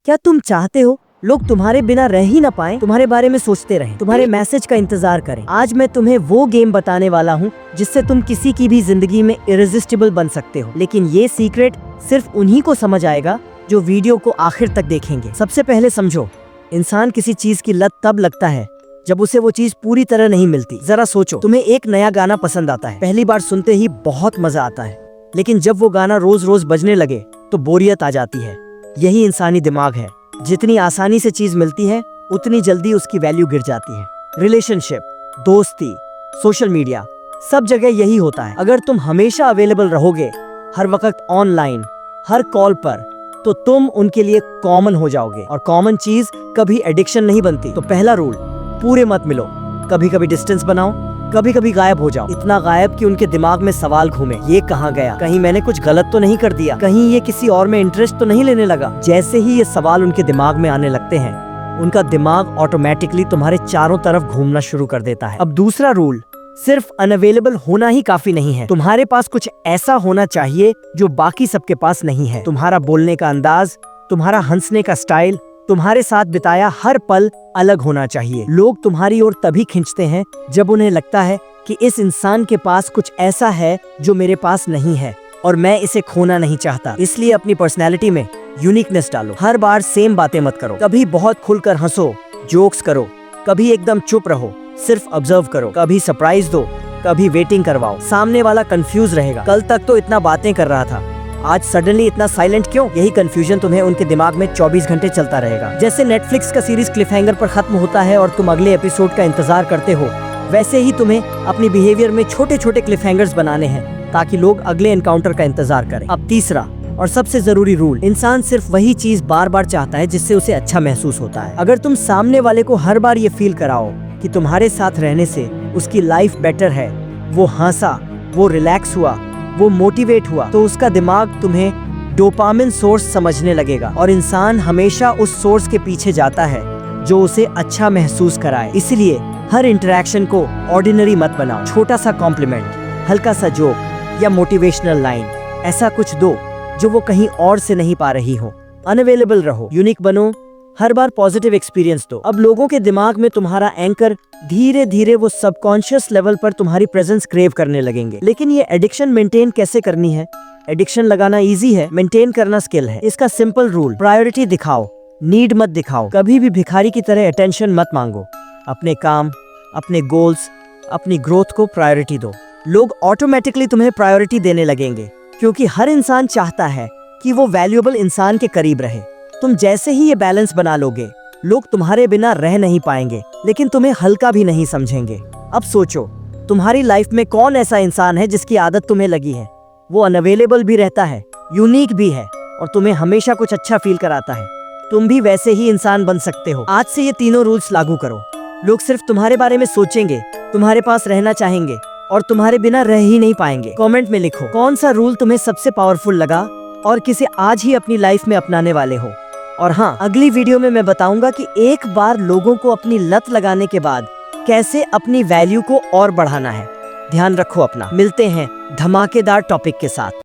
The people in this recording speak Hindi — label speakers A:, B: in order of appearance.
A: क्या तुम चाहते हो लोग तुम्हारे बिना रह ही ना पाए, तुम्हारे बारे में सोचते रहें, तुम्हारे मैसेज का इंतजार करें? आज मैं तुम्हें वो गेम बताने वाला हूँ जिससे तुम किसी की भी जिंदगी में इरेजिस्टिबल बन सकते हो। लेकिन ये सीक्रेट सिर्फ उन्हीं को समझ आएगा जो वीडियो को आखिर तक देखेंगे। सबसे पहले समझो, इंसान किसी चीज की लत तब लगता है जब उसे वो चीज पूरी तरह नहीं मिलती। जरा सोचो, तुम्हें एक नया गाना पसंद आता है, पहली बार सुनते ही बहुत मजा आता है, लेकिन जब वो गाना रोज रोज बजने लगे तो बोरियत आ जाती है। यही इंसानी दिमाग है, जितनी आसानी से चीज मिलती है उतनी जल्दी उसकी वैल्यू गिर जाती है। रिलेशनशिप, दोस्ती, सोशल मीडिया, सब जगह यही होता है। अगर तुम हमेशा अवेलेबल रहोगे, हर वक्त ऑनलाइन, हर कॉल पर, तो तुम उनके लिए कॉमन हो जाओगे, और कॉमन चीज कभी एडिक्शन नहीं बनती। तो पहला रूल, पूरे मत मिलो, कभी कभी डिस्टेंस बनाओ, कभी कभी गायब हो जाओ, इतना गायब कि उनके दिमाग में सवाल घूमे, ये कहाँ गया, कहीं मैंने कुछ गलत तो नहीं कर दिया, कहीं ये किसी और में इंटरेस्ट तो नहीं लेने लगा। जैसे ही ये सवाल उनके दिमाग में आने लगते हैं, उनका दिमाग ऑटोमेटिकली तुम्हारे चारों तरफ घूमना शुरू कर देता है। अब दूसरा रूल, सिर्फ अनअवेलेबल होना ही काफी नहीं है, तुम्हारे पास कुछ ऐसा होना चाहिए जो बाकी सबके पास नहीं है। तुम्हारा बोलने का अंदाज, तुम्हारा हंसने का स्टाइल, तुम्हारे साथ बिताया हर पल अलग होना चाहिए। लोग तुम्हारी ओर तभी खींचते हैं जब उन्हें लगता है कि इस इंसान के पास कुछ ऐसा है जो मेरे पास नहीं है और मैं इसे खोना नहीं चाहता। इसलिए अपनी पर्सनैलिटी में यूनिकनेस डालो। हर बार सेम बातें मत करो, कभी बहुत खुलकर हंसो, जोक्स करो, कभी एकदम चुप रहो, सिर्फ ऑब्जर्व करो, कभी सरप्राइज दो, कभी वेटिंग करवाओ। सामने वाला कंफ्यूज रहेगा, कल तक तो इतना बातें कर रहा था, आज सडनली इतना साइलेंट क्यों? यही कंफ्यूजन तुम्हें उनके दिमाग में 24 घंटे चलता रहेगा। जैसे नेटफ्लिक्स का सीरीज क्लिफहैंगर पर खत्म होता है और तुम अगले एपिसोड का इंतजार करते हो, वैसे ही तुम्हें अपनी बिहेवियर में छोटे छोटे क्लिफहैंगर्स बनाने हैं ताकि लोग अगले एनकाउंटर का इंतजार करें। अब तीसरा और सबसे जरूरी रूल, इंसान सिर्फ वही चीज बार बार चाहता है जिससे उसे अच्छा महसूस होता है। अगर तुम सामने वाले को हर बार ये फील कराओ कि तुम्हारे साथ रहने से उसकी लाइफ बेटर है, वो हंसा, वो रिलैक्स हुआ, वो मोटिवेट हुआ, तो उसका दिमाग तुम्हें डोपामिन सोर्स समझने लगेगा, और इंसान हमेशा उस सोर्स के पीछे जाता है जो उसे अच्छा महसूस कराए। इसलिए हर इंटरेक्शन को ऑर्डिनरी मत बनाओ। छोटा सा कॉम्प्लीमेंट, हल्का सा जोक या मोटिवेशनल लाइन, ऐसा कुछ दो जो वो कहीं और से नहीं पा रही हो। अनअवेलेबल रहो, यूनिक बनो, हर बार पॉजिटिव एक्सपीरियंस दो। अब लोगों के दिमाग में तुम्हारा एंकर धीरे धीरे वो सबकॉन्शियस लेवल पर तुम्हारी प्रेजेंस क्रेव करने लगेंगे। लेकिन ये एडिक्शन मेंटेन कैसे करनी है? एडिक्शन लगाना इजी है, मेंटेन करना स्किल है। इसका सिंपल रूल, प्रायोरिटी दिखाओ, नीड मत दिखाओ। कभी भी भिखारी की तरह अटेंशन मत मांगो। अपने काम, अपने गोल्स, अपनी ग्रोथ को प्रायोरिटी दो। लोग ऑटोमेटिकली तुम्हें प्रायोरिटी देने लगेंगे, क्योंकि हर इंसान चाहता है कि वो वैल्यूएबल इंसान के करीब रहे। तुम जैसे ही ये बैलेंस बना लोगे, लोग तुम्हारे बिना रह नहीं पाएंगे, लेकिन तुम्हें हल्का भी नहीं समझेंगे। अब सोचो, तुम्हारी लाइफ में कौन ऐसा इंसान है जिसकी आदत तुम्हें लगी है? वो अनअवेलेबल भी रहता है, यूनिक भी है, और तुम्हें हमेशा कुछ अच्छा फील कराता है। तुम भी वैसे ही इंसान बन सकते हो। आज से ये तीनों रूल्स लागू करो। लोग सिर्फ तुम्हारे बारे में सोचेंगे, तुम्हारे पास रहना चाहेंगे, और तुम्हारे बिना रह ही नहीं पाएंगे। कमेंट में लिखो कौन सा रूल तुम्हें सबसे पावरफुल लगा और किसे आज ही अपनी लाइफ में अपनाने वाले हो। और हाँ, अगली वीडियो में मैं बताऊंगा कि एक बार लोगों को अपनी लत लगाने के बाद कैसे अपनी वैल्यू को और बढ़ाना है। ध्यान रखो अपना। मिलते हैं धमाकेदार टॉपिक के साथ।